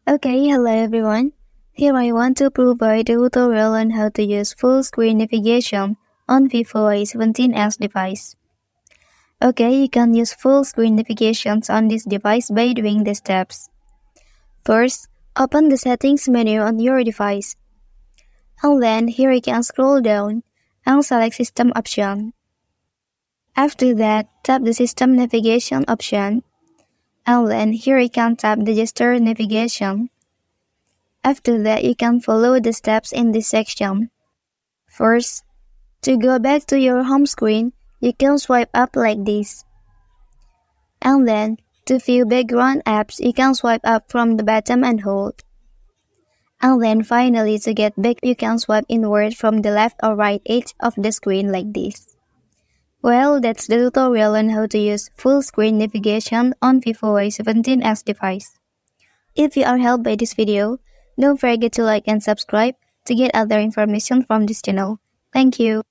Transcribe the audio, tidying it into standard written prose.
Okay, hello everyone. Here I want to provide a tutorial on how to use full screen navigation on Vivo Y17s device. Okay, you can use full screen navigations on this device by doing the steps. First, open the settings menu on your device. And then here you can scroll down and select system option. After that, tap the system navigation option. And then here you can tap the gesture navigation. After that, you can follow the steps in this section. First, to go back to your home screen, you can swipe up like this. And then, to view background apps, you can swipe up from the bottom and hold. And then finally, to get back, you can swipe inward from the left or right edge of the screen like this. Well, that's the tutorial on how to use full screen navigation on Vivo Y17s device. If you are helped by this video, don't forget to like and subscribe to get other information from this channel. Thank you.